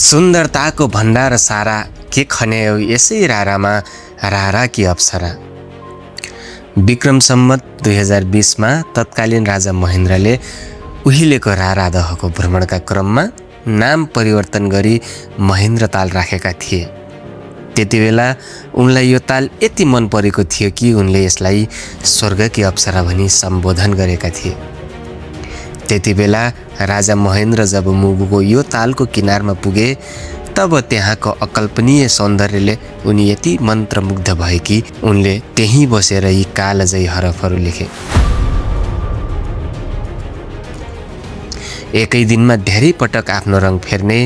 सुन्दरताको भण्डार सारा के खन्यायो यसै रारामा रारा कि अप्सरा। विक्रम सम्वत 2020 तत्कालीन राजा महेन्द्रले उहिलेको रारादहको भ्रमणका क्रममा नाम परिवर्तन गरी महेन्द्र ताल राखेका थिए। त्यति बेला उनलाई यो ताल यति मन परेको थियो कि उनले यसलाई स्वर्गकी अप्सरा भनी सम्बोधन गरेका थिए। त्यति बेला राजा महेन्द्र जब मुगुको यो तालको किनारमा पुगे तब त्यहाँको अकल्पनीय सौन्दर्यले उनी यति मन्त्रमुग्ध भए कि उनले त्यहीँ बसेर यी कालजयी हरफहरू लेखे। एकै दिनमा धेरै पटक आफ्नो रङ फेर्ने,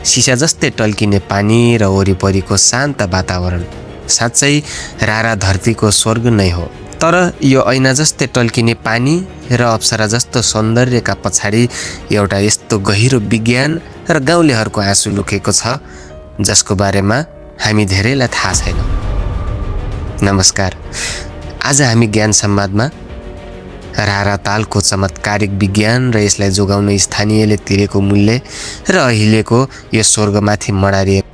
सिसा जस्तै टल्किने पानी र वरिपरिको शान्त वातावरण साँच्चै रारा धरतीको स्वर्ग नै हो। तर यो ऐना जस्तै टल्किने पानी र अप्सरा जस्तो सौन्दर्यका पछाडि एउटा यस्तो गहिरो विज्ञान र गाउँलेहरूको आँसु लुकेको छ जसको बारेमा हामी धेरैलाई थाहा छैन। नमस्कार, आज हामी ज्ञान संवादमा रारा तालको चमत्कारिक विज्ञान र यसलाई जोगाउन स्थानीयले तिरेको मूल्य र अहिलेको यो स्वर्गमाथि मडारिएको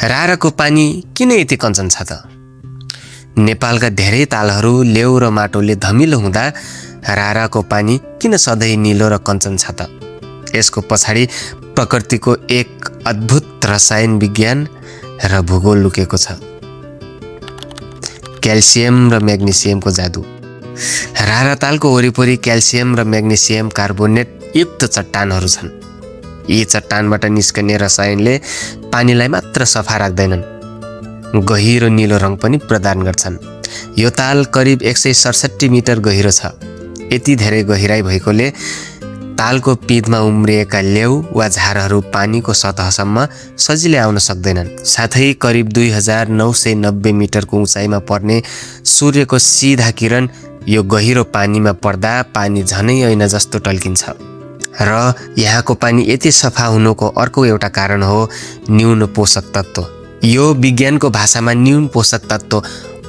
राराको पानी किन यति कञ्चन छ त? नेपालका धेरै तालहरू लेउ र माटोले धमिलो हुँदा राराको पानी किन सधैँ निलो र कञ्चन छ त? यसको पछाडि प्रकृतिको एक अद्भुत रसायन विज्ञान र भूगोल लुकेको छ। क्याल्सियम र म्याग्नेसियमको जादु। रारा तालको वरिपरि क्याल्सियम र म्याग्नेसियम कार्बोनेट युक्त चट्टानहरू छन्। यी चट्टानबाट निस्कने रसायनले पानीलाई मात्र सफा राख्दैनन्, गहिरो नीलो रङ पनि प्रदान गर्छन्। यो ताल करिब 167 मिटर गहिरो छ। यति धेरै गहिराई भएकोले तालको पिँधमा उम्रिएका लेउ वा झारहरू पानीको सतहसम्म सजिलै आउन सक्दैनन्। साथै करिब 2990 मिटरको उचाइमा पर्ने सूर्यको सिधा किरण यो गहिरो पानीमा पर्दा पानी झनै ऐना जस्तो टल्किन्छ। र यहाँको पानी यति सफा हुनुको अर्को एउटा कारण हो न्यून पोषक तत्त्व। यो विज्ञानको भाषामा न्यून पोषक तत्त्व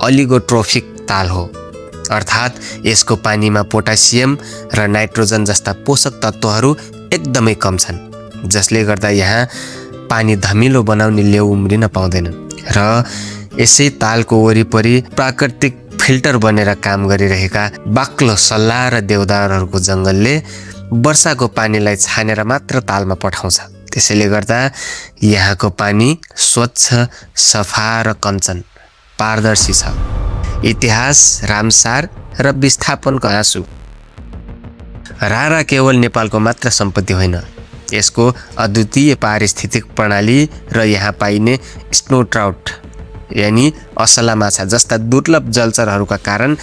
अलिगोट्रोफिक ताल हो, अर्थात् यसको पानीमा पोटासियम र नाइट्रोजन जस्ता पोषक तत्त्वहरू एकदमै कम छन्, जसले गर्दा यहाँ पानी धमिलो बनाउने लेउ उम्रिन पाउँदैनन्। र यसै तालको वरिपरि प्राकृतिक फिल्टर बनेर काम गरिरहेका बाक्लो सल्ला र देवदारहरूको जङ्गलले वर्षाको पानीलाई छानेर मात्र तालमा पठाउँछ। त्यसैले गर्दा यहाँको पानी स्वच्छ, सफा र कञ्चन पारदर्शी छ। इतिहास, रामसार र विस्थापनको आँसु। रारा केवल नेपालको मात्र सम्पत्ति होइन, यसको अद्वितीय पारिस्थितिक प्रणाली र यहाँ पाइने स्नो ट्राउट यानि असला माछा जस्ता दुर्लभ जलचरहरूका कारण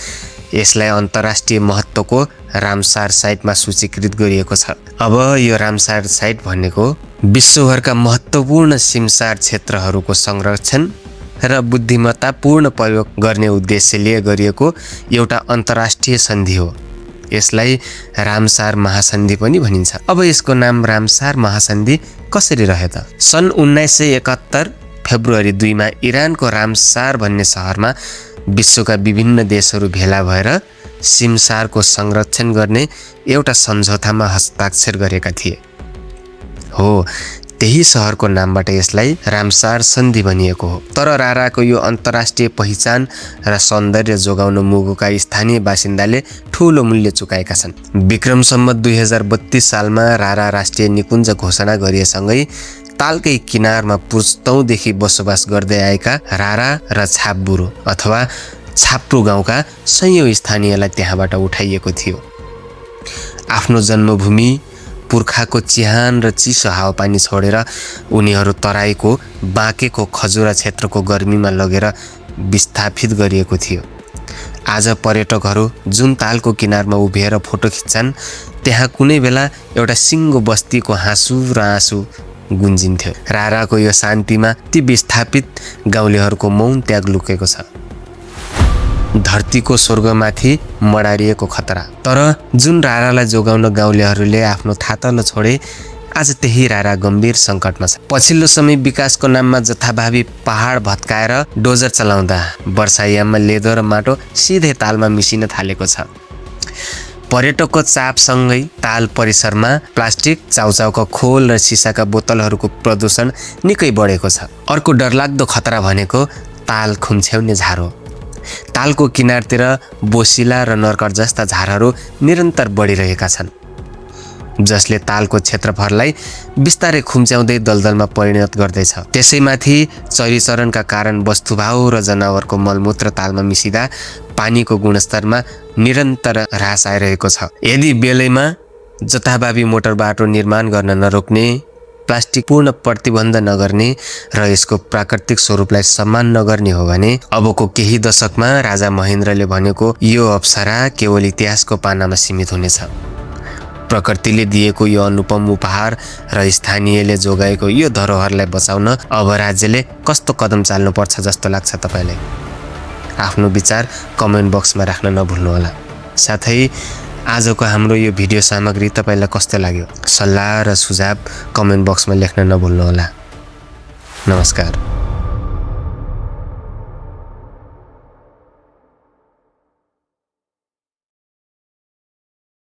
यसलाई अन्तर्राष्ट्रिय महत्त्वको रामसार साइटमा सूचीकृत गरिएको छ। अब यो रामसार साइट भनेको विश्वभरका महत्त्वपूर्ण सिमसार क्षेत्रहरूको संरक्षण र बुद्धिमत्तापूर्ण प्रयोग गर्ने उद्देश्यले गरिएको एउटा अन्तर्राष्ट्रिय सन्धि हो। यसलाई रामसार महासन्धि पनि भनिन्छ। अब यसको नाम रामसार महासन्धि कसरी रह्यो त? सन् 1971 फेब्रुअरी 2 मा इरानको रामसार भन्ने सहरमा विश्वका विभिन्न देशहरू भेला भएर सिमसारको संरक्षण गर्ने एउटा सम्झौतामा हस्ताक्षर गरेका थिए। हो, त्यही सहरको नामबाट यसलाई रामसार सन्धि भनिएको हो। तर राराको यो अन्तर्राष्ट्रिय पहिचान र सौन्दर्य जोगाउन मुगुका स्थानीय बासिन्दाले ठूलो मूल्य चुकाएका छन्। विक्रम सम्वत 2032 सालमा रारा राष्ट्रिय निकुञ्ज घोषणा गरिएसँगै तालकै किनारमा पुस्तौँदेखि बसोबास गर्दै आएका रारा र छापबुरो अथवा छाप्रू गाउँका सयौं स्थानीयलाई त्यहाँबाट उठाइएको थियो। आफ्नो जन्मभूमि, पुर्खाको चिहान र चिसो हावापानी छोडेर उनीहरू तराईको बाँकेको खजुरा क्षेत्रको गर्मीमा लगेर विस्थापित गरिएको थियो। आज पर्यटकहरू जुन तालको किनारमा उभिएर फोटो खिच्छन् त्यहाँ कुनै बेला एउटा सिङ्गो बस्तीको हाँसु र आँसु गुन्जिन्थ्यो। राराको यो शान्तिमा ती विस्थापित गाउँलेहरूको मौन त्याग लुकेको छ। धरतीको स्वर्गमाथि मडारिएको खतरा। तर जुन रारालाई जोगाउन गाउँलेहरूले आफ्नो थातलो छोडे, आज त्यही रारा गम्भीर सङ्कटमा छ। पछिल्लो समय विकासको नाममा जथाभावी पहाड भत्काएर डोजर चलाउँदा वर्षायाममा लेदो र माटो सिधै तालमा मिसिन थालेको छ। पर्यटकको चापसँगै ताल परिसरमा प्लास्टिक, चाउचाउका खोल र सिसाका बोतलहरूको प्रदूषण निकै बढेको छ। अर्को डरलाग्दो खतरा भनेको ताल खुम्च्याउने झार हो। तालको किनारतिर बोसिला र नर्कट जस्ता झारहरू निरन्तर बढिरहेका छन्, जसले तालको क्षेत्रफललाई बिस्तारै खुम्च्याउँदै दलदलमा परिणत गर्दैछ। त्यसैमाथि चरीचरणका कारण वस्तुभाउ र जनावरको मलमूत्र तालमा मिसिँदा पानीको गुणस्तरमा निरन्तर ह्रास आइरहेको छ। यदि बेलैमा जथाभावी मोटर बाटो निर्माण गर्न नरोक्ने, प्लास्टिक पूर्ण प्रतिबन्ध नगर्ने र यसको प्राकृतिक स्वरूपलाई सम्मान नगर्ने हो भने अबको केही दशकमा राजा महेन्द्रले भनेको यो अप्सरा केवल इतिहासको पानामा सीमित हुनेछ। प्रकृतिले दिएको यो अनुपम उपहार र स्थानीयले जोगाएको यो धरोहरलाई बचाउन अब राज्यले कस्तो कदम चाल्नुपर्छ जस्तो लाग्छ तपाईलाई? आफ्नो विचार कमेन्ट बक्समा राख्न नभुल्नुहोला। साथै आजको हाम्रो यो भिडियो सामग्री तपाईलाई कस्तो लाग्यो? सल्लाह र सुझाव कमेन्ट बक्समा लेख्न नभुल्नुहोला। नमस्कार।